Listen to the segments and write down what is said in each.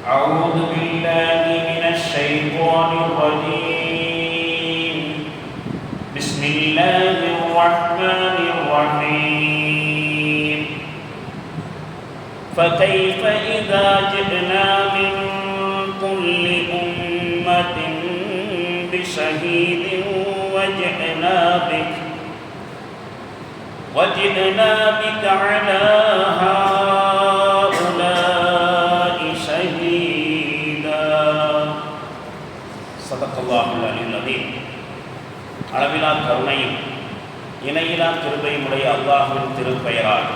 أعوذ بالله من الشيطان الرجيم بسم الله الرحمن الرحيم فكيف إذا جئنا من كل أمة بشهيد وجئنا بك على هؤلاء شهيدا صدق الله العلي العظيم. அளவிலா கருணையும் இணையிலா கிருபையும் உடைய அல்லாஹ்வின் திருப்பெயரால்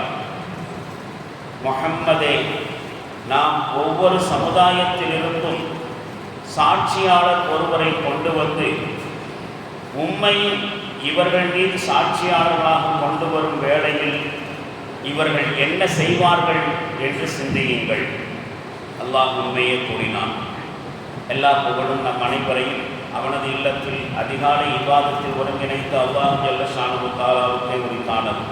முஹம்மதே, நாம் ஒவ்வொரு சமுதாயத்திலிருந்தும் சாட்சியாளர் ஒருவரை கொண்டு வந்து உம்மையும் இவர்கள் மீது சாட்சியாளர்களாக கொண்டு வரும் வேளையில் இவர்கள் என்ன செய்வார்கள் என்று சிந்தியுங்கள். அல்லாஹ் உண்மையே கூறினான். எல்லா புகழும் நம் அனைவரையும் அவனது இல்லத்தில் அதிகாலை இபாதத்தில் ஒருங்கிணைத்து அல்லாஹ் ஜல்ல ஷானஹு தஆலாவுக்கே உரித்தானது.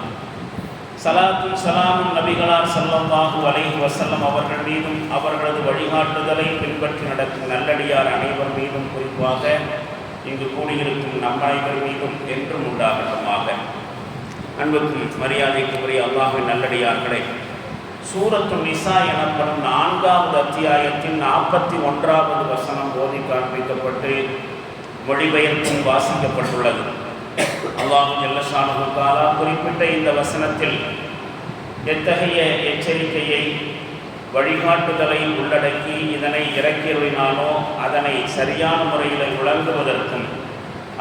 சலாத்தும் சலாமும் நபிகளார் ஸல்லல்லாஹு அலைஹி வஸல்லம் அவர்கள் மீதும் அவர்களது வழிகாட்டுதலை பின்பற்றி நடக்கும் நல்லடியார் அனைவர் மீதும் குறிப்பாக இங்கு கூடியிருக்கும் நம் அனைவர் மீதும் என்றும் உண்டாகட்டுமாக. அன்புக்கும் மரியாதைக்குரிய அல்லாஹ்வின் நல்லடியார்களே, சூரத்து நிசா எனப்படும் 4வது அத்தியாயத்தின் 41வது வசனம் ஓதி காண்பிக்கப்பட்டு மொழிபெயர்ப்பும் வாசிக்கப்பட்டுள்ளது. அல்லாஹ் ஜல்ல ஷானஹு தஆலா குறிப்பிட்ட இந்த வசனத்தில் எத்தகைய எச்சரிக்கையை வழிகாட்டுதலை உள்ளடக்கி இதனை இறக்கியவனானோ அதனை சரியான முறையில் விளங்குவதற்கும்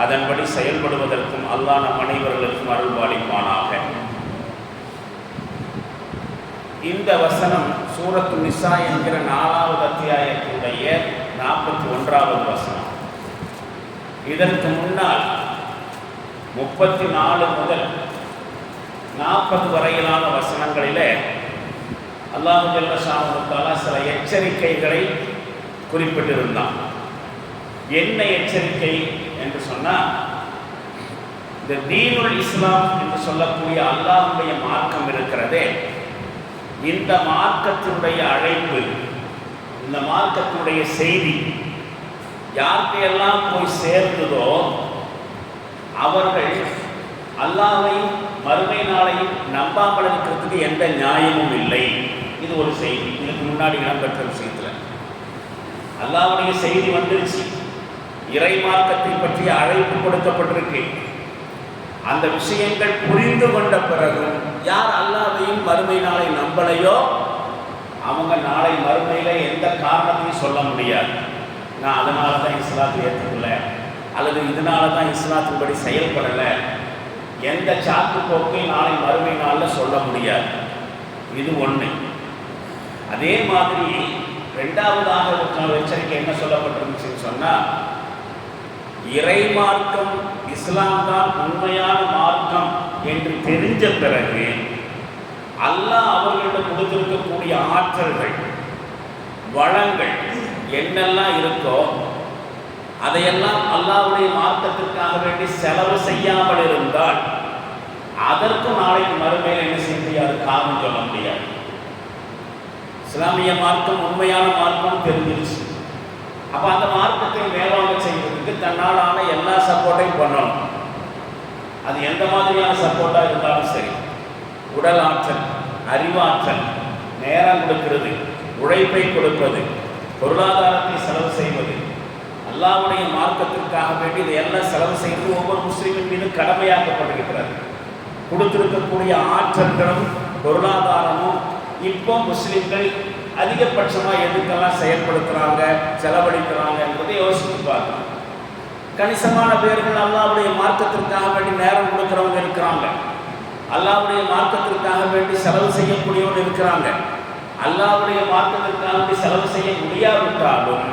அதன்படி செயல்படுவதற்கும் அல்லாஹ் நம் அனைவர்களுக்கும் அருள்பாலிப்பானாக. இந்த வசனம் சூரத்து நிசா என்கிற 4வது அத்தியாயத்தினுடைய 41வது வசனம். இதற்கு முன்னால் 34 முதல் 40 வரையிலான வசனங்களிலே அல்லாஹ் ஜல்ல ஷானஹு தஆலா சில எச்சரிக்கைகளை குறிப்பிட்டிருந்தான். என்ன எச்சரிக்கை என்று சொன்னால், இந்த தீனுல் இஸ்லாம் என்று சொல்லக்கூடிய அல்லாஹ்வுடைய மார்க்கம் இருக்கிறதே, இந்த மார்க்கத்தினுடைய அழைப்பு, இந்த மார்க்கத்தினுடைய செய்தி யாருக்கையெல்லாம் போய் சேர்ந்ததோ அவர்கள் அல்லாஹ்வையும் மறுமை நாளையும் நம்பாமல் இருக்கிறதுக்கு எந்த நியாயமும் இல்லை. இது ஒரு செய்தி. இதுக்கு முன்னாடி இடம்பெற்ற விஷயத்தில் அல்லாஹ்வுடைய செய்தி வந்துருச்சு, இறை மார்க்கத்தை பற்றிய அழைப்பு கொடுக்கப்பட்டிருக்கு. அந்த விஷயங்கள் புரிந்து கொண்ட பிறகு யார் அல்லாஹ்வையும் மறுமை நாளை நம்பலையோ அவங்க நாளை மறுமையில் எந்த காரணத்தையும் சொல்ல முடியாது. நான் அதனால தான் இஸ்லாத்தை ஏற்றுக்கல, அல்லது இதனால தான் இஸ்லாத்தின்படி செயல்படலை, எந்த சாக்கு போக்கையும் நாளை மறுமை நாளில் சொல்ல முடியாது. இது ஒன்று. அதே மாதிரி 2வதாக எச்சரிக்கை என்ன சொல்லப்பட்டிருந்துச்சுன்னு சொன்னால், இறை மார்க்கம் இஸ்லாம் தான் உண்மையான மார்க்கம் என்று தெரிஞ்ச பிறகு அல்லாஹ் அவர்களிடம் கொடுத்திருக்கக்கூடிய ஆற்றல்கள் வளங்கள் என்னெல்லாம் இருக்கோ அதையெல்லாம் அல்லாஹ்வுடைய மார்க்கத்திற்காக வேண்டி செலவு செய்யாமல் இருந்தால் அதற்கு நாளைக்கு மறுமையில் என்ன செய்ய முடியாது, காரணம் சொல்ல முடியாது. இஸ்லாமிய மார்க்கம் உண்மையான மார்க்கம் தெரிஞ்சிருச்சு. அப்போ அந்த மார்க்கத்தை மேலாண்மை செய்வதற்கு தன்னாலான எல்லா சப்போர்ட்டையும் பண்ணணும். அது எந்த மாதிரியான சப்போர்ட்டாக இருந்தாலும் சரி, உடல் ஆற்றல், அறிவாற்றல், நேரம் கொடுக்கிறது, உழைப்பை கொடுப்பது, பொருளாதாரத்தை செலவு செய்வது, அல்லாஹ்வுடைய மார்க்கத்திற்காக வேண்டி இதையெல்லாம் செலவு செய்து ஒவ்வொரு முஸ்லீமின் மீது கடமையாக்கப்பட்டிருக்கிறது. கொடுத்திருக்கக்கூடிய ஆற்றல்களும் பொருளாதாரமும் இப்போ முஸ்லீம்கள் அதிகபட்சமாக எதுக்கெல்லாம் செயல்படுத்துகிறாங்க, செலவழிக்கிறாங்க என்பதை யோசித்து பார்க்கணும். கணிசமான பேர்கள் அல்லாஹ்வுடைய மார்க்கத்திற்காக வேண்டி நேரம் கொடுக்குறவங்க இருக்கிறாங்க, அல்லாஹ்வுடைய மார்க்கத்திற்காக வேண்டி செலவு செய்யக்கூடியவங்க இருக்கிறாங்க. அல்லாஹ்வுடைய மார்க்கத்திற்காக வேண்டி செலவு செய்ய முடியாவிட்டாலும்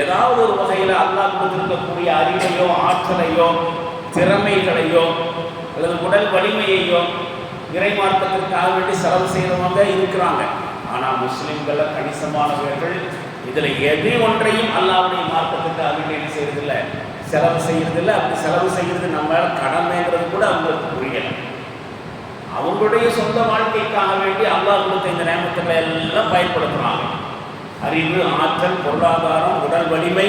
ஏதாவது ஒரு வகையில் அல்லாஹ் கொடுத்திருக்கக்கூடிய அறிவையோ ஆற்றலையோ திறமைகளையோ அல்லது உடல் வலிமையையோ இறை மார்க்கத்திற்காக வேண்டி செலவு செய்கிறவங்க இருக்கிறாங்க. ஆனால் முஸ்லிம்களில் கணிசமானவர்கள் இதில் எது ஒன்றையும் அல்லாஹ்வுடைய மார்க்கத்துக்காக வேண்டி என்ன செய்யறதில்லை, செலவு செய்யறதில்லை. அப்படி செலவு செய்கிறது நம்ம கடமைங்கிறது கூட அவங்களுக்கு புரியலை. அவங்களுடைய சொந்த வாழ்க்கைக்காக வேண்டி அல்லாஹ் கொடுத்த இந்த நேமத்தை எல்லாம் பயன்படுத்துகிறாங்க. அறிவு, ஆற்றல், பொருளாதாரம், உடல் வலிமை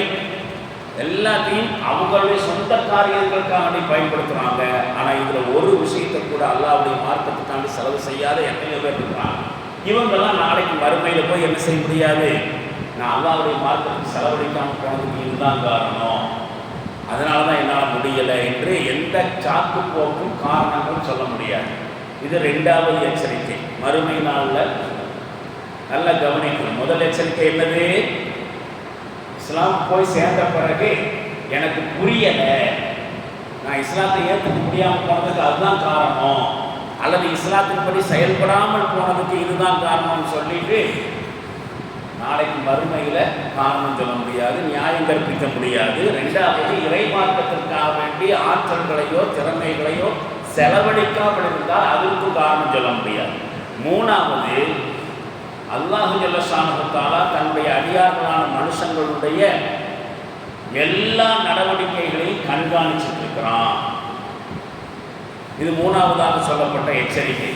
எல்லாத்தையும் அவங்களுடைய சொந்த காரியங்களுக்காக பயன்படுத்துகிறாங்க. ஆனால் இதில் ஒரு விஷயத்தை கூட அல்லாஹ்வுடைய மார்க்கத்துக்காண்டி செலவு செய்யாத எத்தனையோ பேர் இருக்கிறாங்க. இவங்கெல்லாம் நாளைக்கு மறுமையில் போய் என்ன செய்ய முடியாது, நான் அல்லாஹ்வுடைய மார்க்கத்துக்கு செலவழிக்காமல் போனதுக்கு இதுதான் காரணம், அதனால தான் என்னால் முடியலை என்று எந்த சாக்கு போக்கும் காரணங்களும் சொல்ல முடியாது. இது ரெண்டாவது எச்சரிக்கை. மறுமை நாளில் நல்லா கவனிக்கணும். முதல் எச்சரிக்கை என்னது, இஸ்லாம் போய் சேர்ந்த பிறகு எனக்கு புரியலை, நான் இஸ்லாத்தை ஏற்றுக்க முடியாமல் போனதுக்கு அதுதான் காரணம், அல்லது இஸ்லாத்தின்படி செயல்படாமல் போனதுக்கு இதுதான் காரணம்னு சொல்லிட்டு நாளைக்கு மறுமையில் காரணம் சொல்ல முடியாது, நியாயம் கற்பிக்க முடியாது. ரெண்டாவது, இறை மார்க்கத்திற்காக வேண்டி ஆற்றல்களையோ திறமைகளையோ செலவழிக்காமல் இருந்தால் அதற்கு காரணம் சொல்ல முடியாது. மூணாவது, அல்லாஹ் ஜல்ல ஷானஹு தஆலா தன்னுடைய அடியார்களான மனுஷங்களுடைய எல்லா நடவடிக்கைகளையும் கண்காணிச்சுட்டு இருக்கிறான். இது மூணாவதாக சொல்லப்பட்ட எச்சரிக்கை.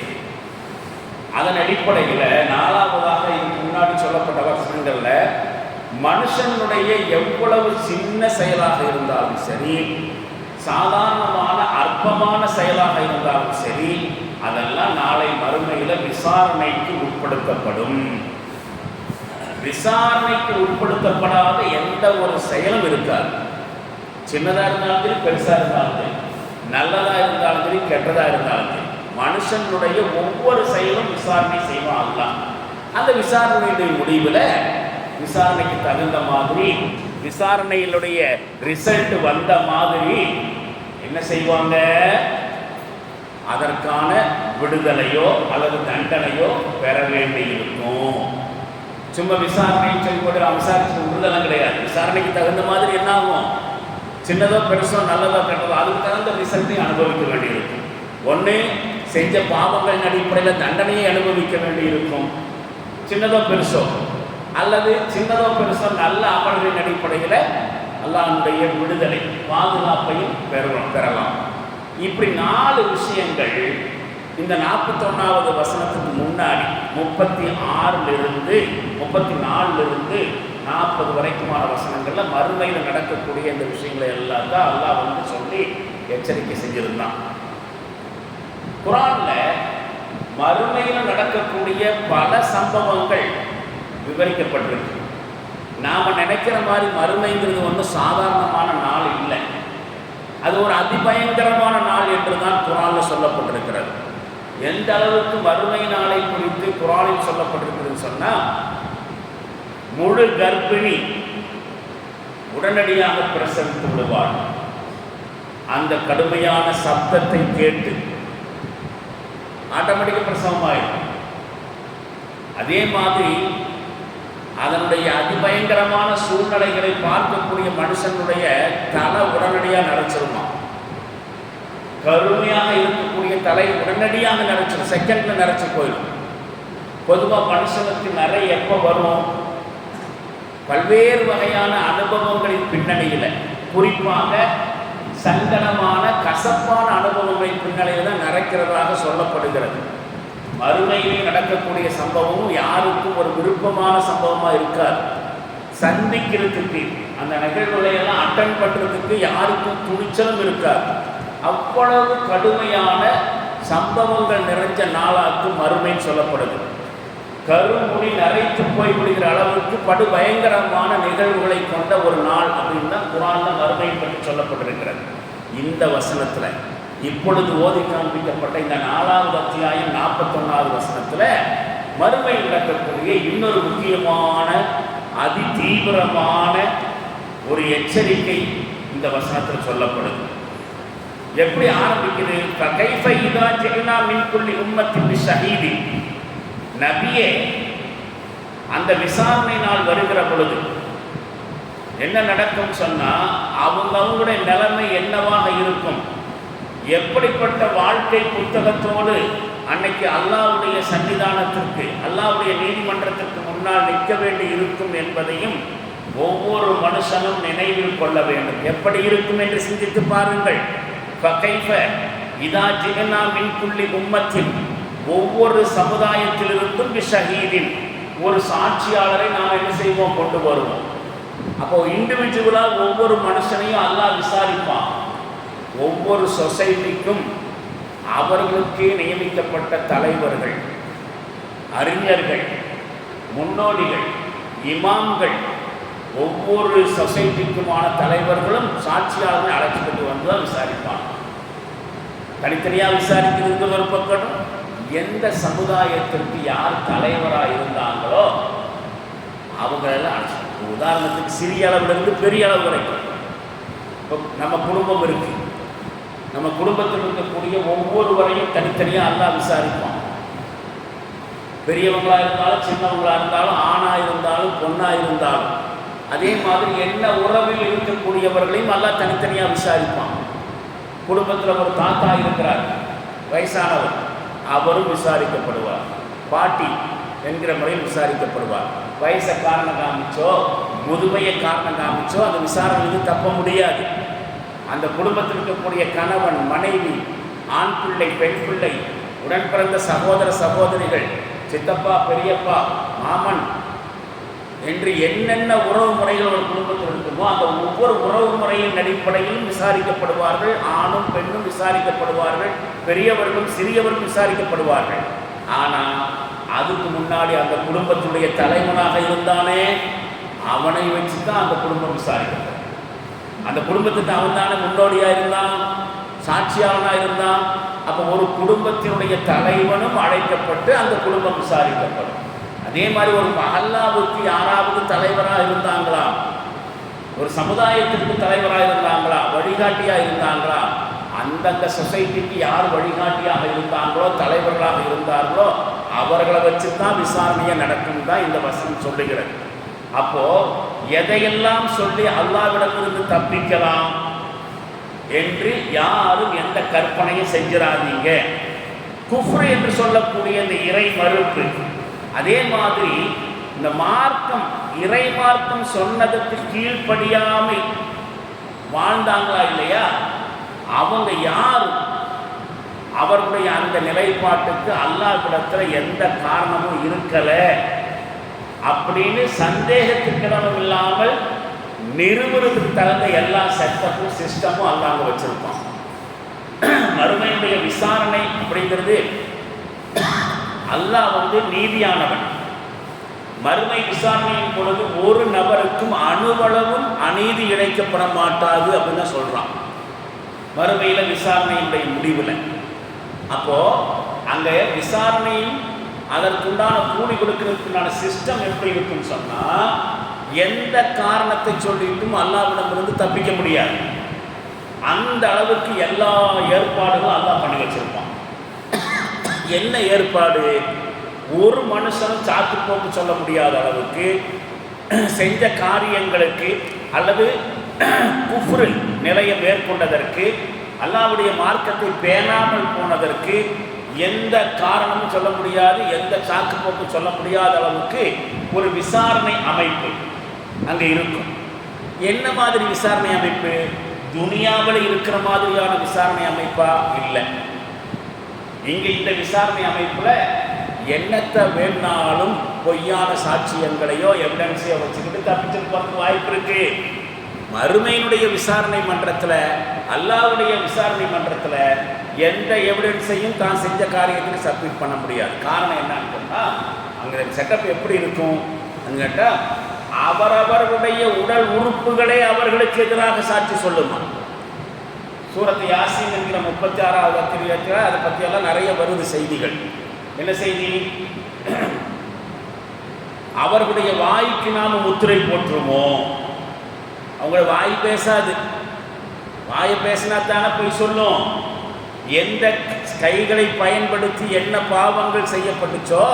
அதன் அடிப்படையில் நாலாவதாக இதுக்கு முன்னாடி சொல்லப்பட்ட வசனங்களில் மனுஷனுடைய எவ்வளவு சின்ன செயலாக இருந்தாலும் சரி, சாதாரணமான அற்பமான செயலாக இருந்தாலும் சரி, அதெல்லாம் நாளை மறுமையில் விசாரணைக்கு உட்படுத்தப்படும். விசாரணைக்கு உட்படுத்தப்படாத எந்த ஒரு செயலும் இருக்காது. சின்னதாக இருந்தாலும் சரி, பெருசாக இருந்தாலும் சரி, நல்லதாக இருந்தாலும் சரி, கெட்டதாக இருந்தாலும் சரி, மனுஷனுடைய ஒவ்வொரு செயலும் விசாரணை செய்வான் அல்லாஹ். அந்த விசாரணையுடைய முடிவில் விசாரணைக்கு தகுந்த மாதிரி, விசாரணையினுடைய ரிசல்ட் வந்த மாதிரி என்ன செய்வாங்க, அதற்கான விடுதலையோ அல்லது தண்டனையோ பெற வேண்டி இருக்கும். சும்மா விசாரணையை சொல்லிக்கொண்டு விசாரிச்சு விடுதலை கிடையாது. விசாரணைக்கு தகுந்த மாதிரி என்ன ஆகும், சின்னதோ பெருசோ நல்லதோ கெட்டதோ அதுக்கு தகுந்த ரிசல்ட்டையும் அனுபவிக்க வேண்டியிருக்கும். ஒன்று, செஞ்ச பாவங்களின் அடிப்படையில் தண்டனையை அனுபவிக்க வேண்டியிருக்கும், சின்னதோ பெருசோ, அல்லது சின்னதோ பெருசோ நல்ல அமல்களின் அடிப்படையில் அல்லாஹ்வுடைய விடுதலை பாதுகாப்பையும் பெறலாம். இப்படி 4 விஷயங்கள் இந்த 41வது வசனத்துக்கு முன்னாடி 34லிருந்து 40 வரைக்குமான வசனங்களில் மறுமையில் நடக்கக்கூடிய இந்த விஷயங்களை எல்லாம் தான் அல்லாஹ் வந்து சொல்லி எச்சரிக்கை செஞ்சிருந்தான். குர்ஆனில் மறுமையில் நடக்கக்கூடிய பல சம்பவங்கள் விவரிக்கப்பட்டிருக்கு. நாம் நினைக்கிற மாதிரி மறுமைங்கிறது ஒன்றும் சாதாரணமான நாள் இல்லை, அது ஒரு அதிபயங்கரமான நாள் என்று தான் குர்ஆனில் சொல்லப்பட்டிருக்கிறது. எந்த அளவுக்கு மறுமை நாளை குறித்து குர்ஆனில் சொல்லப்பட்டிருக்குதுன்னு சொன்னால், முழு கர்ப்பிணி உடனடியாக பிரசவித்து விடுவாள். அந்த கடுமையான சப்தத்தை கேட்டு ஆட்டோமேட்டிக்காக பிரசவமாயிடும். அதே மாதிரி அதனுடைய அதிபயங்கரமான சூழ்நிலைகளை பார்க்கக்கூடிய மனுஷனுடைய தலை உடனடியாக நரைச்சிருமா. கருமையாக இருக்கக்கூடிய தலை உடனடியாக நரைச்சிடும், செகண்ட்ல நரைச்சி போயிடும். பொதுவாக மனுஷனுக்கு நிறை எப்போ வரும், பல்வேறு வகையான அனுபவங்களின் பின்னணியில், குறிப்பாக சங்கடமான கசப்பான அனுபவங்களின் பின்னணியில் தான் நரைக்கிறதாக சொல்லப்படுகிறது. மறுமையில் நடக்கக்கூடிய சம்பவமும் யாருக்கும் ஒரு விருப்பமான சம்பவமாக இருக்காது. சந்திக்கிறதுக்கு, அந்த நிகழ்வுகளையெல்லாம் அட்டன் பண்ணுறதுக்கு யாருக்கும் துணிச்சலும் இருக்காது. அவ்வளவு கடுமையான சம்பவங்கள் நிறைஞ்ச நாளாக்கு மறுமை சொல்லப்படுது. கருமுடி நரைத்து போய்விடுகிற அளவுக்கு படுபயங்கரமான நிகழ்வுகளை கொண்ட ஒரு நாள் அப்படின்னு தான் குர்ஆனில் மறுமை பற்றி சொல்லப்பட்டிருக்கிறது. இந்த வசனத்தில் இப்பொழுது ஓதி காண்பிக்கப்பட்ட இந்த 4வது அத்தியாயம் 41வது வசனத்தில் மறுமை நடக்கக்கூடிய இன்னொரு முக்கியமான அதிதீவிரமான ஒரு எச்சரிக்கை இந்த வசனத்தில் சொல்லப்படுது. எப்படி ஆரம்பிக்குது, கைஃப இதா ஜிஅனா மின் குல்லி உம்மத்தின் பிஷஹீதி. நபியே, அந்த விசாரணை நாள் வருகிற பொழுது என்ன நடக்கும் சொன்னால், அவங்களுடைய நிலைமை என்னவாக இருக்கும், எப்படிப்பட்ட வாழ்க்கை புத்தகத்தோடு அன்னைக்கு அல்லாஹ்வுடைய சன்னிதானத்திற்கு, அல்லாஹ்வுடைய நீதிமன்றத்திற்கு முன்னால் நிற்க வேண்டி இருக்கும் என்பதையும் ஒவ்வொரு மனுஷனும் நினைவில் கொள்ள வேண்டும். எப்படி இருக்கும் என்று சிந்தித்து பாருங்கள். ஃபகைஃப இதா ஜிஅனா மின் குல்லி உம்மத்தின், ஒவ்வொரு சமுதாயத்திலிருந்தும் பிஷஹீதின், ஒரு சாட்சியாளரை நாம் என்ன செய்வோம், கொண்டு வருவோம். அப்போ இண்டிவிஜுவலாக ஒவ்வொரு மனுஷனையும் அல்லாஹ் விசாரிப்பான். ஒவ்வொரு சொசைட்டிக்கும் அவர்களுக்கே நியமிக்கப்பட்ட தலைவர்கள், அறிஞர்கள், முன்னோடிகள், இமாம்கள், ஒவ்வொரு சொசைட்டிக்குமான தலைவர்களும் சாட்சியாளர்களை அழைச்சிக்கிட்டு வந்து தான் விசாரிப்பாங்க. தனித்தனியாக விசாரிக்கிறது ஒரு பக்கம். எந்த சமுதாயத்திற்கு யார் தலைவராக இருந்தாங்களோ அவங்களெல்லாம் அழைச்சி, உதாரணத்துக்கு சிறிய அளவிலிருந்து பெரிய அளவு வரைக்கும். இப்போ நம்ம குடும்பம் இருக்கு, நம்ம குடும்பத்தில் இருக்கக்கூடிய ஒவ்வொருவரையும் தனித்தனியாக அல்லாஹ் விசாரிப்பான். பெரியவங்களாக இருந்தாலும் சின்னவங்களாக இருந்தாலும் ஆணாக இருந்தாலும் பொண்ணாக இருந்தாலும் அதே மாதிரி என்ன உறவில் இருக்கக்கூடியவர்களையும் அல்லாஹ் தனித்தனியாக விசாரிப்பான். குடும்பத்தில் ஒரு தாத்தா இருக்கிறார், வயசானவர், அவரும் விசாரிக்கப்படுவார். பாட்டி என்கிற முறையில் விசாரிக்கப்படுவார். வயசை காரணம் காமிச்சோ முதுமையை காரணம் காமிச்சோ அந்த விசாரணைக்கு தப்ப முடியாது. அந்த குடும்பத்தில் இருக்கக்கூடிய கணவன், மனைவி, ஆண் பிள்ளை, பெண் பிள்ளை, உடன் பிறந்த சகோதர சகோதரிகள், சித்தப்பா, பெரியப்பா, மாமன் என்று என்னென்ன உறவு முறைகள் ஒரு குடும்பத்தில் இருக்குமோ அந்த ஒவ்வொரு உறவு முறையின் அடிப்படையிலும் விசாரிக்கப்படுவார்கள். ஆணும் பெண்ணும் விசாரிக்கப்படுவார்கள், பெரியவர்களும் சிறியவர்களும் விசாரிக்கப்படுவார்கள். ஆனால் அதுக்கு முன்னாடி அந்த குடும்பத்துடைய தலைவனாக இருந்தானே அவனை வச்சு தான் அந்த குடும்பம் விசாரிக்கப்படும். அந்த குடும்பத்துக்கு அவன் தானே முன்னோடியாக இருந்தான், சாட்சியாளனாக இருந்தான். அப்போ ஒரு குடும்பத்தினுடைய தலைவனும் அழைக்கப்பட்டு அந்த குடும்பம் விசாரிக்கப்படும். அதே மாதிரி ஒரு மஹல்லாவுக்கு யாராவது தலைவராக இருந்தாங்களா, ஒரு சமுதாயத்திற்கு தலைவராக இருந்தாங்களா, வழிகாட்டியாக இருந்தாங்களா, அந்தந்த சொசைட்டிக்கு யார் வழிகாட்டியாக இருந்தாங்களோ, தலைவர்களாக இருந்தார்களோ அவர்களை வச்சு தான் விசாரணையை நடக்கும் தான் இந்த வசனம் சொல்லுகிறது. அப்போ எதையெல்லாம் சொல்லி அல்லாஹ்விடமிருந்து தப்பிக்கலாம் என்று யாரும் எந்த கற்பனையும் செஞ்சிடாதீங்க. குஃப்ர் என்று சொல்லக்கூடிய இந்த இறை மறுப்பு, அதே மாதிரி இந்த மார்க்கம், இறை மார்க்கம் சொன்னதற்கு கீழ்ப்படியாமல் வாழ்ந்தாங்களா இல்லையா, அவங்க யார், அவர்களுடைய அந்த நிலைப்பாட்டுக்கு அல்லாஹ்விடத்தில் எந்த காரணமும் இருக்கலை அப்படின்னு சந்தேகத்துக்கிடமும் இல்லாமல் நிறுவனத்துக்கு தகுந்த எல்லா செட்டப்பும் சிஸ்டமும் அல்லாஹ் வச்சிருப்பான். மறுமையுடைய விசாரணை அப்படிங்கிறது அல்லாஹ் நீதியானவன். மறுமை விசாரணையின் பொழுது ஒரு நபருக்கும் அணுவளவும் அநீதி இழைக்கப்பட மாட்டாது அப்படின்னு சொல்றான் மறுமையில் விசாரணையினுடைய முடிவில். அப்போ அங்க விசாரணையும் அதற்குண்டான கூலி கொடுக்கிறதுக்குண்டான சிஸ்டம் எப்படி இருக்குன்னு சொன்னா, எந்த காரணத்தை சொல்லிட்டும் அல்லாஹ்விடமிருந்து தப்பிக்க முடியாது. அந்த அளவுக்கு எல்லா ஏற்பாடுகளும் அல்லாஹ் பண்ணி வச்சிருப்பான். என்ன ஏற்பாடு? ஒரு மனுஷனும் சாக்கு போக்கு சொல்ல முடியாத அளவுக்கு செஞ்ச காரியங்களுக்கு அல்லது குஃப்ர் நிலையை மேற்கொண்டதற்கு, அல்லாஹ்வுடைய மார்க்கத்தை பேணாமல் போனதற்கு எந்த காரணமும் சொல்ல முடியாது, எந்த சாக்கு போக்கு சொல்ல முடியாத அளவுக்கு ஒரு விசாரணை அமைப்பு அங்கே இருக்கும். என்ன மாதிரி விசாரணை அமைப்பு? துனியாவில் இருக்கிற மாதிரியான விசாரணை அமைப்பா? இல்லை. இங்கே இந்த விசாரணை அமைப்பில் என்னத்தை வேணாலும் பொய்யான சாட்சியங்களையோ எவிடன்ஸையோ வச்சுக்கிட்டு தப்பிச்சுட்டு போகிறதுக்கு வாய்ப்பு இருக்கு. மறுமையினுடைய விசாரணை மன்றத்தில், அல்லாஹ்வுடைய விசாரணை மன்றத்தில் எந்த எவிடன்ஸையும் தான் செஞ்ச காரியத்துக்கு சப்மிட் பண்ண முடியாது. காரணம் என்னன்னு சொன்னால், அங்கே செட்டப் எப்படி இருக்கும் கேட்டால், அவரவர்களுடைய உடல் உறுப்புகளே அவர்களுக்கு எதிராக சாட்சி சொல்லுமா. சூரத்து யாசீன் என்கிற 36வது அத்தியாயத்தில் அதை பற்றியெல்லாம் நிறைய வருது செய்திகள். என்ன செய்தி? அவர்களுடைய வாய்க்கு நாம் முத்திரை போட்டுருவோம். அவங்கள வாய் பேசாது, வாயை பேசினா தானே போய் சொல்லும். எந்த கைகளை பயன்படுத்தி என்ன பாவங்கள் செய்யப்பட்டுச்சோ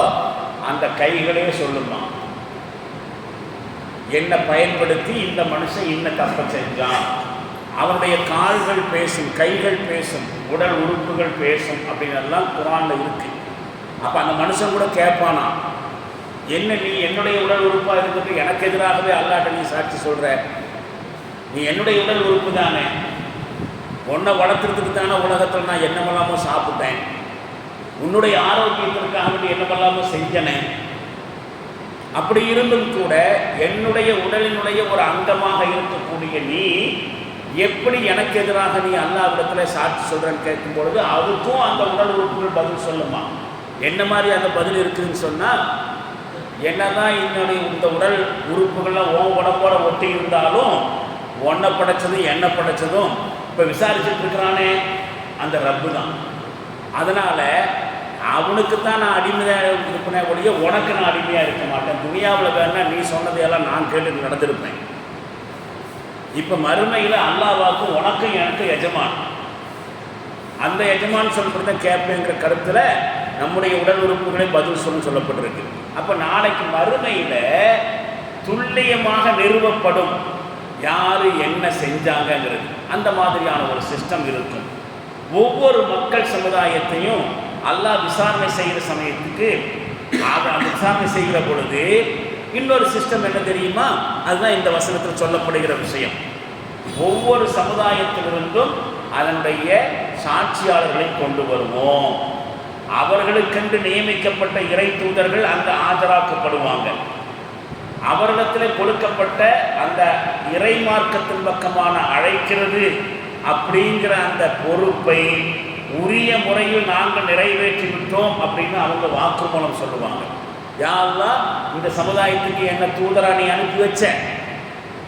அந்த கைகளே சொல்லுமா. என்ன பயன்படுத்தி இந்த மனுஷன் இன்ன தப்ப செஞ்சான், அவனுடைய கால்கள் பேசும், கைகள் பேசும், உடல் உறுப்புகள் பேசும் அப்படின்னு குர்ஆன்ல இருக்கு. அப்போ அந்த மனுஷன் கூட கேட்பானா, என்ன நீ என்னுடைய உடல் உறுப்பாக இருந்துட்டு எனக்கு எதிராகவே அல்லாஹ்ட்ட நீ சாட்சி சொல்கிற? நீ என்னுடைய உடல் உறுப்பு தானே, உன்னை வளர்த்துறதுக்கு தானே உலகத்தில் நான் என்னமெல்லாமோ சாப்பிட்டேன், உன்னுடைய ஆரோக்கியத்திற்காக வேண்டி என்னமெல்லாமோ செஞ்சனே, அப்படி இருந்தும் கூட என்னுடைய உடலினுடைய ஒரு அங்கமாக இருக்கக்கூடிய நீ எப்படி எனக்கு எதிராக நீ அல்லாஹ்விடத்தில் சாட்சி சொல்கிறேன்னு கேட்கும் பொழுது அதுக்கும் அந்த உடல் உறுப்புகள் பதில் சொல்லுமா. என்ன மாதிரி அந்த பதில் இருக்குதுன்னு சொன்னால், என்னதான் என்னுடைய இந்த உடல் உறுப்புகள்லாம் ஓ உடம்போட ஒட்டி இருந்தாலும் ஒன்றை படைச்சதும் என்ன படைச்சதும் இப்போ விசாரிச்சுட்டு இருக்கிறானே அந்த ரப்பு தான். அதனால் அவனுக்கு தான் நான் அடிமையாக இருப்பேன் ஒழிய உனக்கு நான் அடிமையாக இருக்க மாட்டேன். துனியாவில் வேணா நீ சொன்னதையெல்லாம் நான் கேட்டு நடந்திருப்பேன். இப்போ மறுமையில் அல்லாஹ்வுக்கும் உனக்கும் எனக்கு எஜமான், அந்த எஜமான் சொல்கிறத கேட்பேங்கிற கருத்தில் நம்முடைய உடல் உறுப்புகளை பதில் சொல்லப்பட்டிருக்கு. அப்போ நாளைக்கு மறுமையில் துல்லியமாக நிறுவப்படும் யார் என்ன செஞ்சாங்கங்கிறது. அந்த மாதிரியான ஒரு சிஸ்டம் இருக்கும். ஒவ்வொரு மக்கள் சமுதாயத்தையும் அல்லாஹ் விசாரணை செய்கிற சமயத்துக்கு அந்த விசாரணை செய்கிற பொழுது இன்னொரு சிஸ்டம் என்ன தெரியுமா? அதுதான் இந்த வசனத்தில் சொல்லப்படுகிற விஷயம். ஒவ்வொரு சமுதாயத்திலிருந்தும் அதனுடைய சாட்சியாளர்களை கொண்டு வருவோம். அவர்களுக்கென்று நியமிக்கப்பட்ட இறை தூதர்கள் அங்கு ஆஜராக்கப்படுவாங்க. அவரிடத்தில் கொடுக்கப்பட்ட அந்த இறை மார்க்கத்தின் பக்கமான அழைக்கிறது அப்படிங்கிற அந்த பொறுப்பை உரிய முறையில் நாங்கள் நிறைவேற்றி விட்டோம் அப்படின்னு அவங்க வாக்குமூலம் சொல்லுவாங்க. யா அல்லாஹ், இந்த சமுதாயத்துக்கு என்ன தூதரா நீ அனுப்பி வச்ச,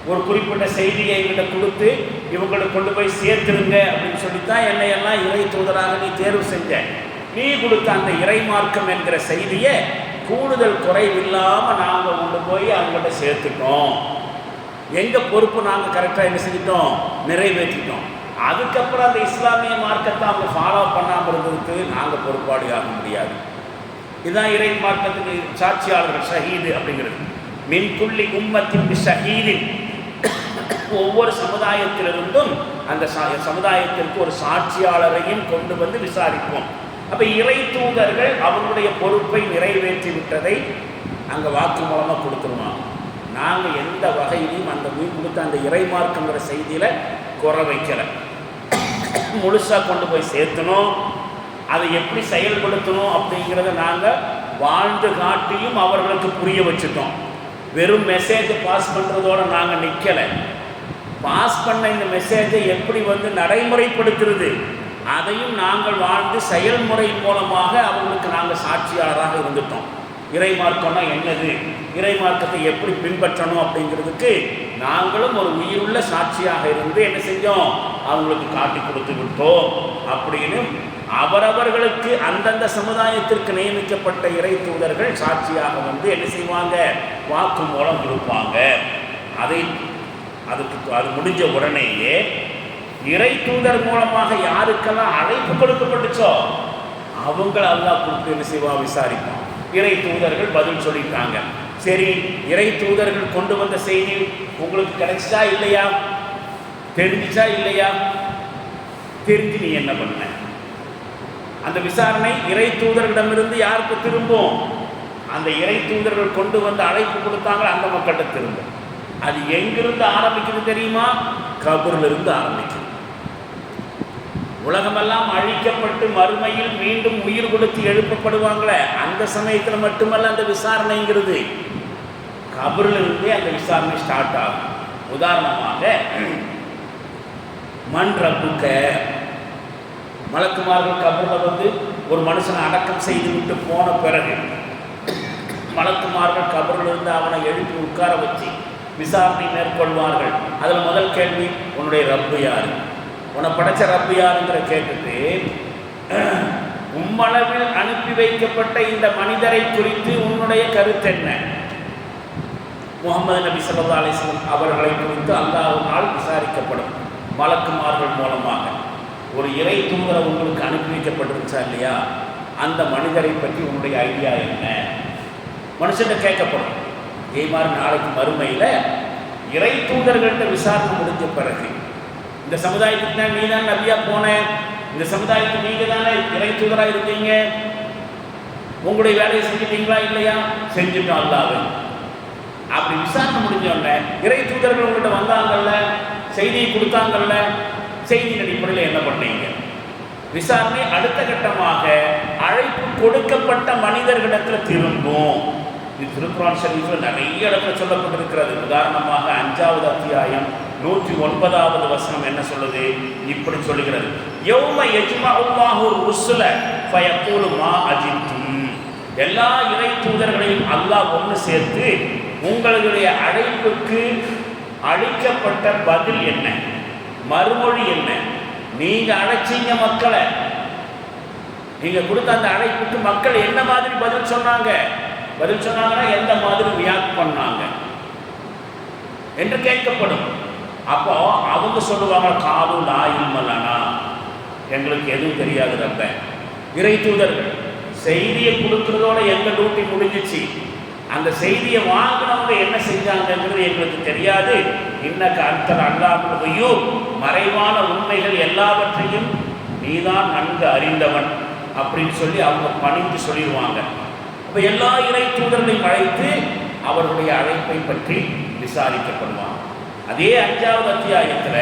ஒரு குறிப்பிட்ட செய்தியை எங்கிட்ட கொடுத்து இவங்களுக்கு கொண்டு போய் சேர்த்துருங்க அப்படின்னு சொல்லித்தான் என்னையெல்லாம் இறை தூதராக நீ தேர்வு செஞ்ச. நீ கொடுத்த அந்த இறை மார்க்கம் என்கிற செய்தியை கூடுதல் குறைவில்லாமல் நாங்கள் கொண்டு போய் அவங்கள்ட்ட சேர்த்துட்டோம். எங்கள் பொறுப்பு நாங்கள் கரெக்டாக என்ன செஞ்சிட்டோம், நிறைவேற்றிட்டோம். அதுக்கப்புறம் அந்த இஸ்லாமிய மார்க்கத்தை அவங்க ஃபாலோ பண்ணாமல் இருந்ததுக்கு நாங்கள் பொறுப்பாளி ஆக முடியாது. இதுதான் இறை மார்க்கத்துக்கு சாட்சியாளர்கள் ஷஹீது அப்படிங்கிறது. மின் குல்லி உம்மத்தின் ஷஹீதின், ஒவ்வொரு சமுதாயத்திலிருந்தும் அந்த சமுதாயத்திற்கு ஒரு சாட்சியாளரையும் கொண்டு வந்து விசாரிப்போம். அப்போ இறை தூதர்கள் அவங்களுடைய பொறுப்பை நிறைவேற்றி விட்டதை அங்கே வாக்கு மூலமாக கொடுத்துருவாங்க. நாங்கள் எந்த வகையிலையும் அந்த கொடுத்த அந்த இறை மார்க்கங்கிற செய்தியில் குறை வைக்கலை. முழுசாக கொண்டு போய் சேர்த்தணும், அதை எப்படி செயல்படுத்தணும் அப்படிங்கிறத நாங்கள் வாழ்ந்து காட்டியும் அவர்களுக்கு புரிய வச்சுட்டோம். வெறும் மெசேஜை பாஸ் பண்ணுறதோடு நாங்கள் நிற்கலை. பாஸ் பண்ண இந்த மெசேஜை எப்படி நடைமுறைப்படுத்துறது அதையும் நாங்கள் வாழ்ந்து செயல்முறை மூலமாக அவங்களுக்கு நாங்கள் சாட்சியாளராக இருந்துட்டோம். இறை மார்க்கம்னா என்னது, இறை மார்க்கத்தை எப்படி பின்பற்றணும் அப்படிங்கிறதுக்கு நாங்களும் ஒரு உயிருள்ள சாட்சியாக இருந்து என்ன செஞ்சோம், அவங்களுக்கு காட்டி கொடுத்து விட்டோம். அப்படின்னு அவரவர்களுக்கு அந்தந்த சமுதாயத்திற்கு நியமிக்கப்பட்ட இறை தூதர்கள் சாட்சியாக என்ன செய்வாங்க, வாக்கு மூலம் கொடுப்பாங்க. அது முடிஞ்ச உடனேயே இறை தூதர் மூலமாக யாருக்கெல்லாம் அழைப்பு கொடுக்கப்பட்டுச்சோ அவங்கள அல்லாஹ் கொடுத்து என்ன செய்வா, விசாரிப்பான். இறை தூதர்கள் பதில் சொல்லிட்டாங்க. சரி, இறை தூதர்கள் கொண்டு வந்த செய்தி உங்களுக்கு கிடைச்சா இல்லையா, தெரிஞ்சிச்சா இல்லையா, தெரிஞ்சு நீ என்ன பண்ண? அந்த விசாரணை இறை தூதர்களிடமிருந்து யாருக்கு திரும்பும்? அந்த இறை தூதர்கள் கொண்டு வந்து அழைப்பு கொடுத்தாங்க அந்த மக்கள்கிட்ட திரும்பும். அது எங்கிருந்து ஆரம்பிக்குது தெரியுமா? கபரிலிருந்து ஆரம்பிக்குது. உலகமெல்லாம் அழிக்கப்பட்டு மறுமையில் மீண்டும் உயிர் கொடுத்து எழுப்பப்படுவாங்களே, அந்த சமயத்தில் மட்டுமல்ல அந்த விசாரணைங்கிறது, கபரிலிருந்தே அந்த விசாரணை ஸ்டார்ட் ஆகும். உதாரணமாக மண் ரப்புக்க, மலக்குமார்கள் கபரில் ஒரு மனுஷனை அடக்கம் செய்து விட்டு போன பிறகு மலக்குமார்கள் கபரிலிருந்து அவனை எழுப்பி உட்கார வச்சு விசாரணை மேற்கொள்வார்கள். அதில் முதல் கேள்வி, உன்னுடைய ரப்பு யாரு, உன்னை படைச்ச ரப்பு யாருங்கிற கேட்டுட்டு, உம்மளவில் அனுப்பி வைக்கப்பட்ட இந்த மனிதரை குறித்து உன்னுடைய கருத்து என்ன? முகமது நபி ஸல்லல்லாஹு அலைஹி வஸல்லம் அவர்களை குறித்து அல்லாஹ்வினால் விசாரிக்கப்படும் மலக்குமார்கள் மூலமாக. ஒரு இறை தூதரை உங்களுக்கு அனுப்பி வைக்கப்பட்டிருச்சா இல்லையா, அந்த மனிதரை பற்றி உன்னுடைய ஐடியா என்ன? மனுஷன் கேட்கப்படும். இதே மாதிரி நாளைக்கு மறுமையில் இறை தூதர்கள்ட்ட விசாரணை முடிஞ்ச பிறகு, இந்த சமுதாயத்துக்கு தான் நீ தான் நபியா போன, இந்த சமுதாயத்துக்கு நீங்கள் தானே இறை தூதராக இருக்கீங்க, உங்களுடைய வேலையை செஞ்சுட்டீங்களா இல்லையா? செஞ்சுட்டோம் அல்லாஹ்வே. அப்படி விசாரணை முடிஞ்சோடனே இறை தூதர்கள் உங்கள்கிட்ட வந்தாங்கல்ல, செய்தியை கொடுத்தாங்கல்ல, செய்தியின் அடிப்படையில் என்ன பண்ணீங்க? விசாரணை அடுத்த கட்டமாக அழைப்பு கொடுக்கப்பட்ட மனிதர்களிடத்தில் திரும்பும். இது திருக்குர்ஆன் ஷரீஃபில் நிறைய இடத்துல சொல்லப்பட்டிருக்கிறது. உதாரணமாக 5வது அத்தியாயம் 109வது வசனம் என்ன சொல்லுது? இப்படி சொல்லுகிறது, யௌம யஜ்மஉல்லாஹு ருஸுல ஃபயக்கூலு மா அஜிப்தும். எல்லா இறை தூதர்களையும் அல்லாஹ் ஒன்று சேர்த்து உங்களுடைய அழைப்புக்கு அளிக்கப்பட்ட பதில் என்ன, மறுமொழி என்ன, நீங்க அழைச்சீங்க மக்களை, நீங்க கொடுத்த அந்த அழைப்புக்கு மக்கள் என்ன மாதிரி பதில் சொன்னாங்கன்னா எந்த மாதிரி ரியாக்ட் பண்ணாங்க என்று கேட்கப்படும். அப்போ அவங்க சொல்லுவாங்க, காலு லா இல்ம லனா, எங்களுக்கு எதுவும் தெரியாது ரப்ப. இறை தூதர்கள் செய்தியை கொடுக்கறதோட எங்க டியூட்டி முடிஞ்சிச்சு, அந்த செய்தியை வாங்கினவங்க என்ன செஞ்சாங்கிறது எங்களுக்கு தெரியாது. இன்னக்க அன்தல் அல்லாஹுல் கய்யூப், மறைவான உண்மைகள் எல்லாவற்றையும் நீதான் நன்கு அறிந்தவன் அப்படின்னு சொல்லி அவங்க பணிந்து சொல்லிடுவாங்க. அப்போ எல்லா இறை தூதர்களையும் அழைத்து அவர்களுடைய அழைப்பை பற்றி விசாரிக்கப்படுவாங்க. அதே 5வது அத்தியாயத்தில்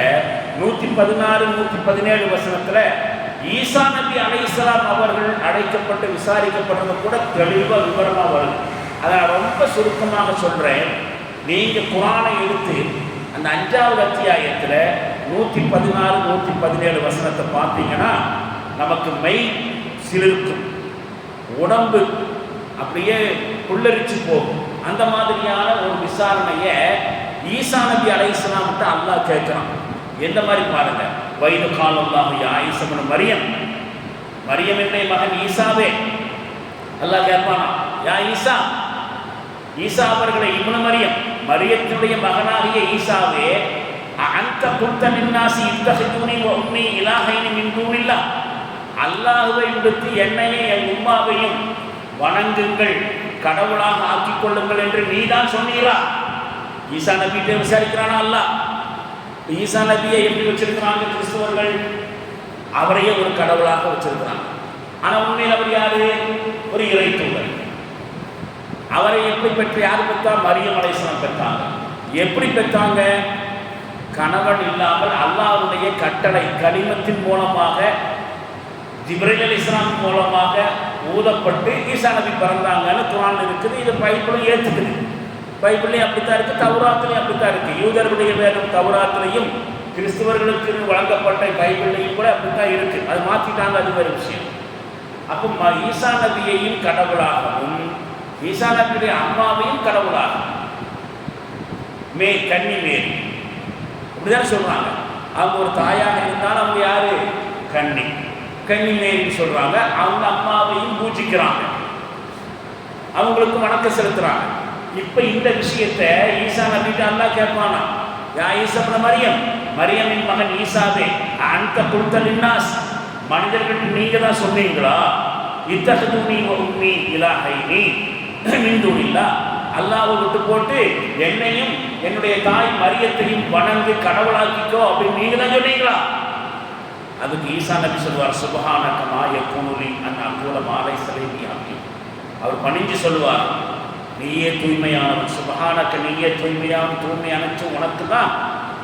116, 117 வசனத்தில் ஈசா நபி அலைஹிஸ்ஸலாம் அவர்கள் அழைக்கப்பட்டு விசாரிக்கப்படுறது கூட தெளிவாக விவரமாக வருது. அதை நான் ரொம்ப சுருக்கமாக சொல்கிறேன். நீங்கள் குர்ஆனை எடுத்து அந்த 5வது அத்தியாயத்தில் 116, 117 வசனத்தை பார்த்தீங்கன்னா நமக்கு மெய் சிலிர்க்கும், உடம்பு அப்படியே புல்லரிச்சு போகும். அந்த மாதிரியான ஒரு விசாரணையை ஈசா நபி அலைஹிஸ்ஸலாம்கிட்ட அல்லாஹ் கேட்குறான். எந்த மாதிரி பாருங்க, வயது காலல்லாஹு யா ஈஸா இப்னு மரியம், மரியம் என்னுடைய மகன் ஈசாவே, அல்லாஹ் கேட்பானா, யா ஈசா, ஈசா அவர்களை இப்னு மரியம், மரியத்தினுடைய மகனாகிய ஈசாவே, அன்த குல்த லின்னாஸி இத்தஹிதுனி வ உம்மி இலாஹைனி மின் தூனில்லாஹ், அல்லாஹ்வை விடுத்து என்னையும் என் உம்மாவையும் வணங்குங்கள், கடவுளாக ஆக்கிக் கொள்ளுங்கள் என்று நீதான் சொன்னீரா? ஈசா நபிகிட்ட விசாரிக்கிறானா அல்லாஹ். ஈசா நபியை எப்படி வச்சிருக்கிறாங்க கிறிஸ்தவர்கள்? அவரையே ஒரு கடவுளாக வச்சிருக்கிறாங்க. ஆனால் உண்மையில் அவர் யாரு? ஒரு இறை தூதர். அவரை எப்படி பெற்று யார் பெற்றா? மரியம் அலைஹிஸ்ஸலாம் பெற்றாங்க. எப்படி பெற்றாங்க? கணவன் இல்லாமல் அல்லாஹ்வுடைய கட்டளை கலிமத்தின் மூலமாக, ஜிப்ரீல் அலைஹிஸ்ஸலாம் மூலமாக ஊதப்பட்டு ஈசா நபி பிறந்தாங்கன்னு குர்ஆன் இருக்குது. இது பைபிளும் ஏற்றுக்குது. பைபிள்லையும் அப்படித்தான் இருக்குது, தௌராத்திலையும் அப்படித்தான் இருக்குது. யூதர்களுடைய வேதம் தௌராத்திலையும் கிறிஸ்தவர்களுக்கு வழங்கப்பட்ட பைபிள்லையும் கூட அப்படித்தான் இருக்குது. அது மாற்றிட்டாங்க, அது வேறு விஷயம். அப்போ ஈசா நபியையும் கடவுளாகவும் ஈசா நபியுடைய அம்மாவையும் கடவுளாகவும் கன்னி மேரி அப்படிதான் சொல்கிறாங்க. அவங்க ஒரு தாயாக இருந்தாலும் அவங்க யாரு? கன்னி மேரின்னு சொல்கிறாங்க. அவங்க அம்மாவையும் பூஜிக்கிறாங்க, அவங்களுக்கு வணக்கம் செலுத்துகிறாங்க. இப்போ இந்த விஷயத்தை ஈசா நபிட்ட அல்லாஹ் கேட்பானா, யா ஈஸா இப்னு மரியம், மரியமின் மகன் ஈசாவே, அன்த குல்த லின்னாஸ், மனிதர்களுக்கு நீங்கள் தான் சொன்னீங்களா, இத்தஹிதுனி வ உம்மி இலாஹைனி மின் தூனில்லாஹ், அல்லாஹ்வை விட்டு போட்டு என்னையும் என்னுடைய தாய் மரியத்தையும் வணங்கு, கடவுளாக்கிக்கோ அப்படின்னு நீங்கள் தான் சொன்னீங்களா? அதுக்கு ஈசா நபி சொல்வார், சுப்ஹானக மா யகூனு லி அன் அகூல மா லைஸ லீ பிஹக். அவர் பணிஞ்சு சொல்லுவார், நீயே தூய்மையானவன், சுப்ஹானக, நீயே தூய்மையானச்சு உனக்கு தான்.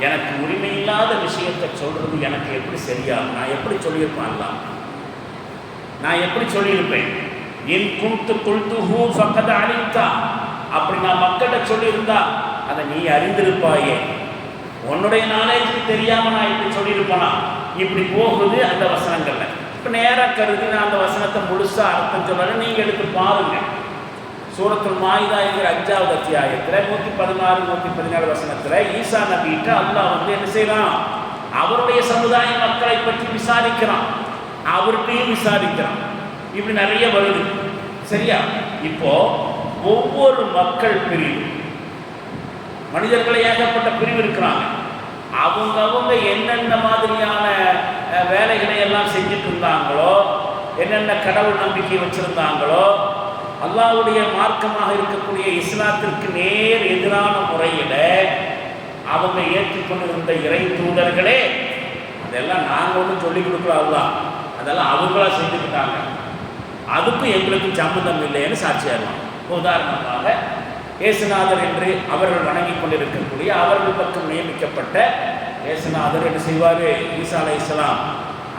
எனக்கு உரிமை இல்லாத விஷயத்தை சொல்றது எனக்கு எப்படி சரியாகும்? நான் எப்படி சொல்லியிருப்பேன் அல்லாஹ்? நான் எப்படி சொல்லியிருப்பேன்? இன் குன்து குல்துஹு ஃபகத் அலிம்தா, அப்படி நான் மக்கள்கிட்ட சொல்லியிருந்தா அதை நீ அறிந்திருப்பாயே. உன்னுடைய நாலேஜுக்கு தெரியாம நான் இப்படி சொல்லியிருப்பேனா? இப்படி போகுது அந்த வசனங்கள்ல. இப்போ நேராக கருதி நான் அந்த வசனத்தை முழுசா அர்த்தம் சொல்லலை, நீங்க எடுத்து பாருங்க. சூரத்துல் மாயிதா என்கிற 5வது அத்தியாயத்தில் 116, 117 வசனத்தில் ஈசா நபிகிட்ட அல்லாஹ் என்ன செய்யலாம்? அவருடைய சமுதாய மக்களை பற்றி விசாரிக்கிறான், அவர்கிட்டையும் விசாரிக்கிறான். இப்படி நிறைய வருது, சரியா? இப்போ ஒவ்வொரு மக்கள் பிரிவு, மனிதர்களை ஏகப்பட்ட பிரிவு இருக்கிறாங்க. அவங்க என்னென்ன மாதிரியான வேலைகளை எல்லாம் செஞ்சுட்டு இருந்தாங்களோ, என்னென்ன கடவுள் நம்பிக்கை வச்சிருந்தாங்களோ, அல்லாஹ்வுடைய மார்க்கமாக இருக்கக்கூடிய இஸ்லாத்திற்கு நேர் எதிரான முறையில் அவங்க ஏற்றுக்கொண்டிருந்த இறை தூதர்களே, அதெல்லாம் நாங்கள் ஒன்றும் சொல்லிக் கொடுக்குறோம், அல்லாஹ் அதெல்லாம் அவங்களா செஞ்சுக்கிட்டாங்க, அதுக்கும் எங்களுக்கு சம்மந்தம் இல்லைன்னு சாட்சியாகும். உதாரணமாக இயேசுநாதர் என்று அவர்கள் வணங்கி கொண்டிருக்கக்கூடிய அவர்கள் பக்கம் நியமிக்கப்பட்ட இயேசுநாதர் என்ன செய்வார்? ஈசா அலைஹிஸ்ஸலாம்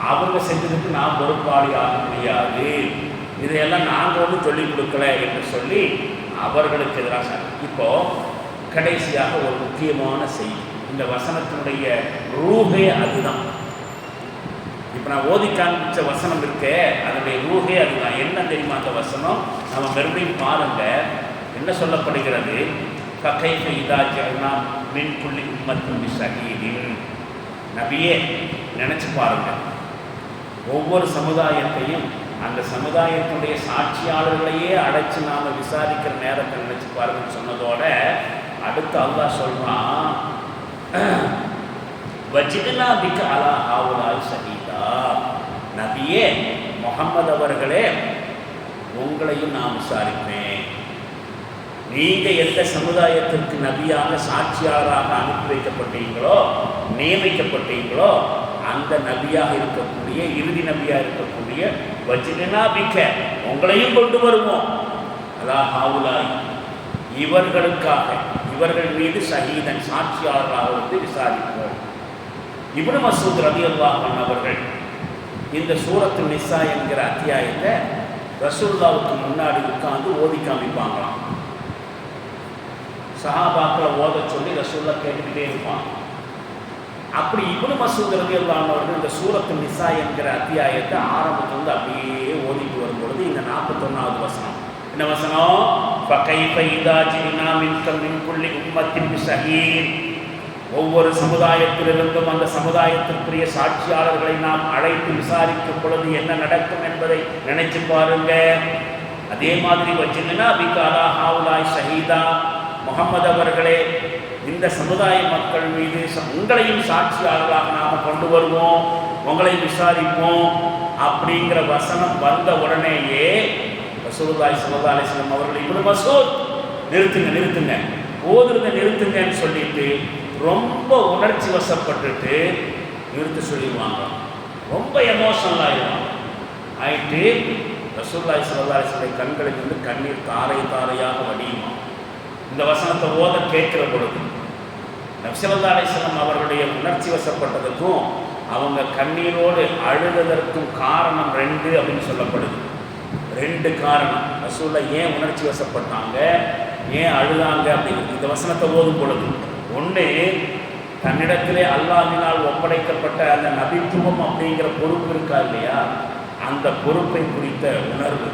அவங்க செஞ்சதுக்கு நாம் பொறுப்பாளி ஆக முடியாது, இதையெல்லாம் நாங்கள் ஒன்றும் சொல்லிக் கொடுக்கல என்று சொல்லி அவர்களுக்கு எதிராக. இப்போ கடைசியாக ஒரு முக்கியமான செய்தி, இந்த வசனத்தினுடைய ரூஹே அதுதான். இப்போ நான் ஓதி காண்பிச்ச வசனம் இருக்கே, அதனுடைய ரூஹே அதுதான். என்ன தெரியுமா அந்த வசனம்? நம்ம மறுபடியும் பாருங்க, என்ன சொல்லப்படுகிறது? ஃபகைஃப இதா ஜஅல்னா மின் குல்லி உம்மத்தின் பிஷஹீதின். நபியே நினைச்சு பாருங்க, ஒவ்வொரு சமுதாயத்தையும் அந்த சமுதாயத்தினுடைய சாட்சியாளர்களையே அடைச்சு நாம விசாரிக்கிற நேரத்தை நினைச்சு பாருங்கன்னு சொன்னதோட அடுத்து அல்லாஹ் சொல்றான், வஜித்னா பிக அலா ஹாவுலாய் ஷஹீதா. நபியே முஹம்மது அவர்களே, உங்களையும் நான் விசாரிப்பேன். நீங்க எந்த சமுதாயத்திற்கு நபியாக சாட்சியாளராக அனுப்பி வைக்கப்பட்டீங்களோ, நியமிக்கப்பட்டீங்களோ, அந்த நபியாக இருக்கக்கூடிய இறுதி நபியாக இருக்கக்கூடிய வஜித்னா பிக, உங்களையும் கொண்டு வருவோம். அலா ஹாவுலாய், இவர்களுக்காக, இவர்கள் மீது ஷஹீதன் சாட்சியாளராக வந்து விசாரிப்போம். இப்னு மஸ்ஊத் ரலியல்லாஹு அன்ஹு அவர்கள் இந்த சூரத்து நிசா என்கிற அத்தியாயத்தை ரசூலுல்லாஹ்வுக்கு முன்னாடி உட்கார்ந்து ஓதி காமிப்பாங்களாம். சஹாபாக்களை ஓத சொல்லி ரசூலுல்லாஹ் கேட்டுக்கிட்டே இருப்பாங்க. அப்படி இப்னு மஸ்ஊத் ரலியல்லாஹு அன்ஹு அவர்கள் இந்த சூரத்து நிசா என்கிற அத்தியாயத்தை ஆரம்பத்திலிருந்து அப்படியே ஓதிட்டு வரும்பொழுது இந்த 41வது வசனம் என்ன வசனம்? ஃபகைஃப இதா ஜினா மின் குல்லி உம்மத்தின் பிஷஹீத். ஒவ்வொரு சமுதாயத்திலிருந்தும் அந்த சமுதாயத்திற்குரிய சாட்சியாளர்களை நாம் அழைத்து விசாரிக்கும் பொழுது என்ன நடக்கும் என்பதை நினைச்சு பாருங்க. அதே மாதிரி வஜித்னா பிக அலா ஹாவுலாய் ஷஹீதா, முஹம்மது அவர்களே, இந்த சமுதாய மக்கள் மீது உங்களையும் சாட்சியாளர்களாக நாம் கொண்டு வருவோம், உங்களை விசாரிப்போம் அப்படிங்கிற வசனம் வந்த உடனேயே ரசூலுல்லாஹி ஸல்லல்லாஹு அலைஹி வஸல்லம் அவர்கள் இப்னு மஸ்ஊத் நிறுத்துங்க ஓதுறதை நிறுத்துங்கன்னு சொல்லிட்டு ரொம்ப உணர்ச்சி வசப்பட்டுட்டு நிறுத்த சொல்லிடுவாங்க. ரொம்ப எமோஷனல் ஆயிட்டு ரசூலுல்லாஹி ஸல்லல்லாஹு அலைஹி வஸல்லம் கண்களுக்கு வந்து கண்ணீர் தாரை தாரையாக வடியுமா. இந்த வசனத்தை ஓத கேட்கிற பொழுது நபி ஸல்லல்லாஹு அலைஹி வஸல்லம் அவர்களுடைய உணர்ச்சி வசப்பட்டதுக்கும் அவங்க கண்ணீரோடு அழுததற்கும் காரணம் 2 அப்படின்னு சொல்லப்படுது. 2 காரணம். ரசூலுல்லாஹ் ஏன் உணர்ச்சி வசப்பட்டாங்க, ஏன் அழுதாங்க அப்படிங்கிறது இந்த வசனத்தை ஓதும் பொழுது, ஒன்று தன்னிடத்திலே அல்லாஹ்வினால் ஒப்படைக்கப்பட்ட அந்த நபித்துவம் அப்படிங்கிற பொறுப்பு இருக்கா இல்லையா, அந்த பொறுப்பை குறித்த உணர்வு.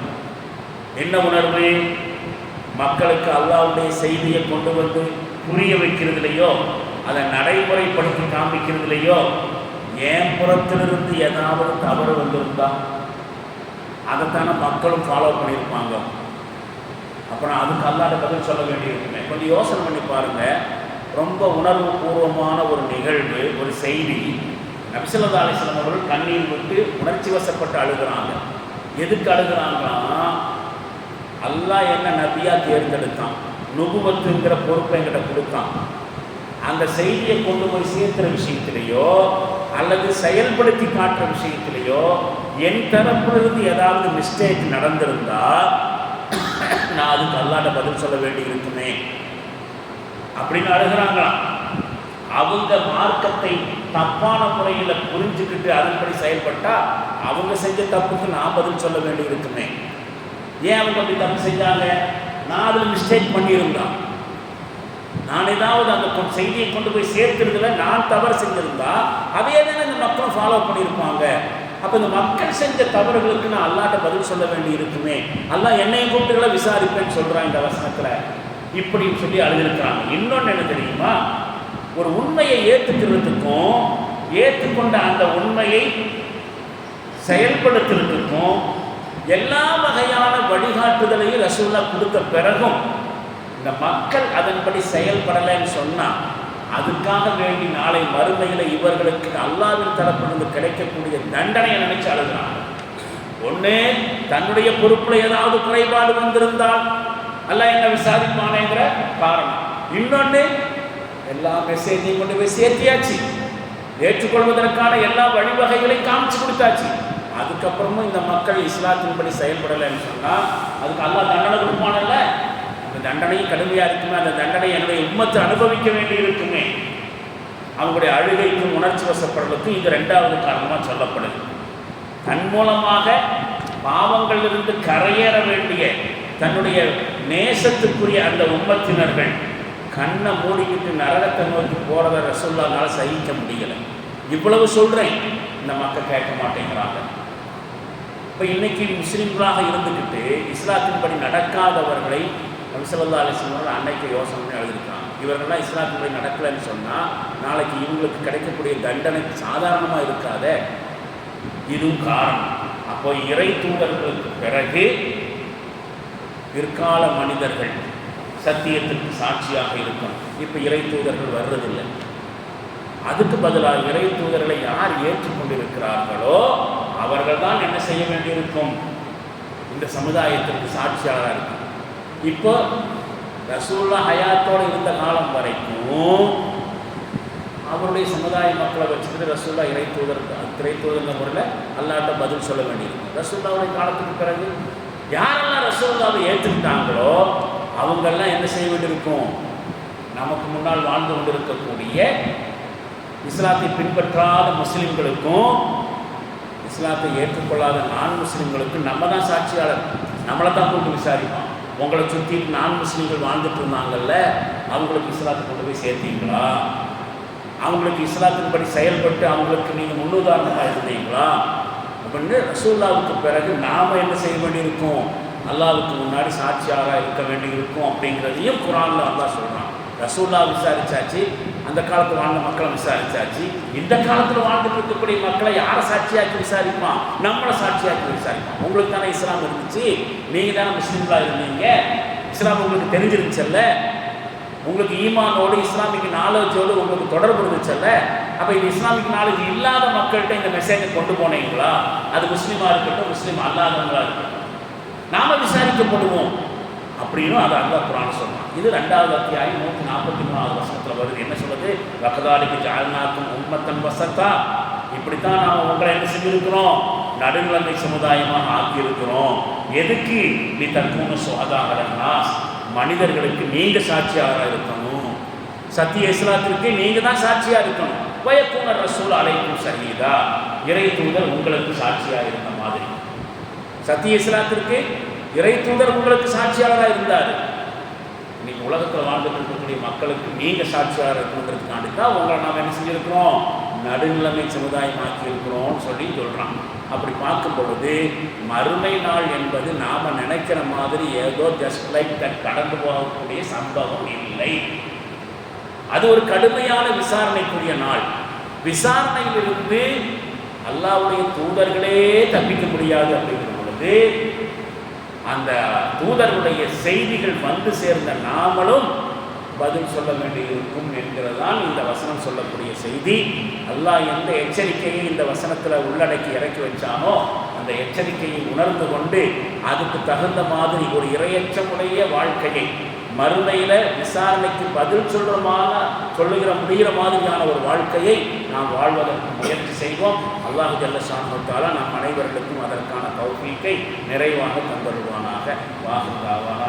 என்ன உணர்வு? மக்களுக்கு அல்லாஹ்வுடைய செய்தியை கொண்டு வந்து புரிய வைக்கிறதுலையோ, அதை நடைமுறைப்படுத்தி காமிக்கிறதுலையோ என் புறத்திலிருந்து ஏதாவது தவறு வந்திருந்தா அதைத்தானே மக்களும் ஃபாலோ பண்ணியிருப்பாங்க. அப்புறம் அதுக்கு அல்லாஹ்ட்ட பதில் சொல்ல வேண்டியிருக்குமே. கொஞ்சம் யோசனை பண்ணி பாருங்கள். ரொம்ப உணர்வு பூர்வமான ஒரு நிகழ்வு, ஒரு செய்தி. நபி ஸல்லல்லாஹு அலைஹி வஸல்லம் அவர்கள் கண்ணீர் விட்டு உணர்ச்சி வசப்பட்டு அழுகிறாங்க. எதுக்கு அழுகிறாங்கன்னா, அல்லாஹ் என்ன நபியாக தேர்ந்தெடுத்தான், நுபுவத்துங்கிற பொறுப்பை என்கிட்ட கொடுத்தான். அந்த செய்தியை கொண்டு போய் சேர்க்கிற விஷயத்திலேயோ அல்லது செயல்படுத்தி காட்டுற விஷயத்திலேயோ என் தரப்பிலிருந்து ஏதாவது மிஸ்டேக் நடந்திருந்தா நான் அதுக்கு அல்லாஹ்ட்ட பதில் சொல்ல வேண்டி இருக்குமே அப்படின்னு அழுகிறாங்களாம். அவங்க மார்க்கத்தை தப்பான முறையில் புரிஞ்சுக்கிட்டு அதன்படி செயல்பட்டா அவங்க செஞ்ச தப்புக்கு நான் பதில் சொல்ல வேண்டி இருக்குமே. ஏன் அவங்க அப்படி தப்பு செஞ்சாங்க? நான் அதில் மிஸ்டேக் பண்ணியிருந்தான், நான் ஏதாவது அந்த செய்தியை கொண்டு போய் சேர்க்கிறதுல நான் தவறு செஞ்சிருந்தா அதே தானே இந்த மக்களும் ஃபாலோ பண்ணியிருப்பாங்க. அப்போ இந்த மக்கள் செஞ்ச தவறுகளுக்கு நான் அல்லாஹ்ட்ட பதில் சொல்ல வேண்டி இருக்குமே. அல்லாஹ் என்னையும் கூப்பிட்டுகளை விசாரிப்பேன்னு சொல்கிறான் இந்த வசனத்தில். இப்படின்னு சொல்லி அழுதிருக்கிறாங்க. இன்னொன்று என்ன தெரியுமா, ஒரு உண்மையை ஏற்றுக்கிறதுக்கும் ஏற்றுக்கொண்ட அந்த உண்மையை செயல்படுத்துறதுக்கும் எல்லா வகையான வழிகாட்டுதலையும் ரசூலுல்லாஹ் கொடுத்த பிறகும் இந்த மக்கள் அதன்படி செயல்படலைன்னு சொன்னால் அதுக்காக வேண்டி நாளை மறுமையில் இவர்களுக்கு அல்லாஹ்வின் தரப்பிலிருந்து கிடைக்கக்கூடிய தண்டனையை நினைச்சு அழுகிறாங்க. ஒன்று, தன்னுடைய பொறுப்பில் ஏதாவது குறைபாடு வந்திருந்தால் அல்லாஹ் என்ன விசாரிப்பானேங்கிற காரணம். இன்னொன்று, எல்லா மெசேஜையும் கொண்டு போய் சேர்த்தியாச்சு, ஏற்றுக்கொள்வதற்கான எல்லா வழிவகைகளையும் காமிச்சு கொடுத்தாச்சு. அதுக்கப்புறமும் இந்த மக்கள் இஸ்லாத்தின்படி செயல்படலைன்னு சொன்னால் அதுக்கு அல்லாஹ் தண்டனை கொடுப்பானல்ல. அந்த தண்டனையும் கடுமையாக இருக்குமே, அந்த தண்டனை என்னுடைய உம்மத்தை அனுபவிக்க வேண்டி இருக்குமே. அவங்களுடைய அழுகைக்கும் உணர்ச்சி வசப்படுறதுக்கும் இது 2வது காரணமாக சொல்லப்படுது. தன் மூலமாக பாவங்களிலிருந்து கரையேற வேண்டிய தன்னுடைய நேசத்துக்குரிய அந்த உம்மத்தினர்கள் கண்ணை மூடிக்கிட்டு நரகத்தை நோக்கி போகிறத ரசூலுல்லாஹ்னால சகிக்க முடியலை. இவ்வளவு சொல்கிறேன், இந்த மக்கள் கேட்க மாட்டேங்கிறாங்க. இப்போ இன்னைக்கு முஸ்லீம்களாக இருந்துக்கிட்டு இஸ்லாத்தின்படி நடக்காதவர்களை நபி ஸல்லல்லாஹு அலைஹி வஸல்லம் அன்னைக்கு யோசனை எழுதியிருக்காங்க. இவர்கள்லாம் இஸ்லாத்தின்படி நடக்கலைன்னு சொன்னால் நாளைக்கு இவங்களுக்கு கிடைக்கக்கூடிய தண்டனை சாதாரணமாக இருக்காத, இதுவும் காரணம். அப்போ இறை தூதர்களுக்கு பிறகு பிற்கால மனிதர்கள் சத்தியத்திற்கு சாட்சியாக இருக்கும். இப்போ இறை தூதர்கள் வர்றதில்லை. அதுக்கு பதிலாக இறை தூதர்களை யார் ஏற்றுக்கொண்டிருக்கிறார்களோ அவர்கள் தான் என்ன செய்ய வேண்டியிருக்கும்? இந்த சமுதாயத்திற்கு சாட்சியாளராக இருக்கும். இப்போ ரசூலுல்லாஹ் ஹயாத்தோடு இருந்த காலம் வரைக்கும் அவருடைய சமுதாய மக்களை வச்சுக்கிட்டு ரசூலுல்லாஹ் இறை தூதர்ன்ற முறையில் அல்லாஹ்ட்ட பதில் சொல்ல வேண்டியிருக்கும். ரசூலுல்லாஹ்வுடைய காலத்துக்கு பிறகு யாரெல்லாம் ரசூலுல்லாஹ்வை ஏற்றுக்கிட்டாங்களோ அவங்கெல்லாம் என்ன செய்ய வேண்டியிருக்கும்? நமக்கு முன்னால் வாழ்ந்து கொண்டிருக்கக்கூடிய இஸ்லாத்தை பின்பற்றாத முஸ்லீம்களுக்கும் இஸ்லாத்தை ஏற்றுக்கொள்ளாத நான் முஸ்லீம்களுக்கும் நம்ம தான் சாட்சியாளர். நம்மளை தான் கொண்டு விசாரிப்போம். உங்களை சுற்றி நான் முஸ்லீம்கள் வாழ்ந்துட்டு இருந்தாங்கல்ல, அவங்களுக்கு இஸ்லாத்தை கொண்டு போய் சேர்த்தீங்களா? அவங்களுக்கு இஸ்லாத்தின்படி செயல்பட்டு அவங்களுக்கு நீங்கள் முன்னுதாரணமாக இருந்தீங்களா அப்படின்னு ரசூலுல்லாஹ்வுக்கு பிறகு நாம் என்ன செய்ய வேண்டியிருக்கும்? அல்லாஹ்வுக்கு முன்னாடி சாட்சியாராக இருக்க வேண்டியிருக்கும். அப்படிங்கிறதையும் குர்ஆனில் அல்லாஹ் சொல்கிறான். ரசூலுல்லாஹ் விசாரிச்சாச்சு, அந்த காலத்தில் வாழ்ந்த மக்களை விசாரிச்சாச்சு, இந்த காலத்தில் வாழ்ந்துட்டு இருக்கக்கூடிய மக்களை யாரை சாட்சியாக்கி விசாரிப்பான்? நம்மளை சாட்சியாக்கி விசாரிப்பான். உங்களுக்கு தானே இஸ்லாம் இருந்துச்சு, நீங்கள் தானே முஸ்லீம்களாக இருந்தீங்க, இஸ்லாம் உங்களுக்கு தெரிஞ்சிருந்துச்சல்ல, உங்களுக்கு ஈமானோடு இஸ்லாமிக் நாலேஜோடு உங்களுக்கு தொடர்பு இருந்துச்சல்ல. அப்போ இந்த இஸ்லாமிக் நாலேஜ் இல்லாத மக்கள்கிட்ட இந்த மெசேஜை கொண்டு போனீங்களா? அது முஸ்லீமாக இருக்கட்டும், முஸ்லீம் அல்லாதவங்களாக இருக்கட்டும், நாம் விசாரிக்கப்படுவோம் அப்படின்னு அதை அல்லாஹ் குர்ஆன் சொன்னான். இது 2வது அத்தியாயம் 143வது வசனத்தில் வருது. என்ன சொல்லுது? வகதாலிக ஜஅல்நாக்கும் உம்மத்தன் வஸத்தா, இப்படித்தான் நாம் உங்களை என்ன செஞ்சிருக்கிறோம்? நடுநிலைமை சமுதாயமாக ஆக்கியிருக்கிறோம். எதுக்கு? நீ தற்கூன சுஹதாஅலன்னாஸ், மனிதர்களுக்கு நீங்கள் சாட்சியாக இருக்கணும். சத்திய இஸ்லாத்திற்கு நீங்கள் தான் சாட்சியாக இருக்கணும். வயக்கூன ரசூல் அலைக்கும் ஷஹீதா, இறை தூதர் உங்களுக்கு சாட்சியாக இருந்த மாதிரி. சத்திய இஸ்லாத்திற்கு இறை தூதர் உங்களுக்கு சாட்சியாளராக இருந்தார். இன்னைக்கு உலகத்தில் வாழ்ந்துட்டு இருக்கக்கூடிய மக்களுக்கு நீங்கள் சாட்சியாளர் இருக்கணுங்கிறதுக்காண்டி தான் உங்களை நாம் என்ன செஞ்சுருக்கிறோம்? நடுநிலைமை சமுதாயமாக்கி இருக்கிறோம்னு சொல்லி சொல்கிறான். அப்படி பார்க்கும் பொழுது மறுமை நாள் என்பது நாம் நினைக்கிற மாதிரி ஏதோ ஜஸ்ட் லைக் தட் கடந்து போகக்கூடிய சம்பவம் இல்லை. அது ஒரு கடுமையான விசாரணைக்குரிய நாள். விசாரணையிலிருந்து அல்லாஹ்வுடைய தூதர்களே தப்பிக்க முடியாது. அப்படிங்கிற பொழுது அந்த தூதர்களுடைய செய்திகள் வந்து சேர்ந்த நாமளும் பதில் சொல்ல வேண்டியிருக்கும் என்கிறதான் இந்த வசனம் சொல்லக்கூடிய செய்தி. அல்லாஹ் எந்த எச்சரிக்கையை இந்த வசனத்தில் உள்ளடக்கி இறக்கி வச்சானோ அந்த எச்சரிக்கையை உணர்ந்து கொண்டு அதுக்கு தகுந்த மாதிரி ஒரு இரையச்சமுடைய வாழ்க்கையை, மறுமையில் விசாரணைக்கு பதில் சொல்லுகிற முடிகிற மாதிரியான ஒரு வாழ்க்கையை நாம் வாழ்வதற்கு முயற்சி செய்வோம். அல்லாஹ் ஜல்ல ஷானஹு வ தஆலா நம் அனைவர்களுக்கும் அதற்கான தௌஃபீக்கை நிறைவாக தந்தருள்வானாக. வாஹிர் தாவானா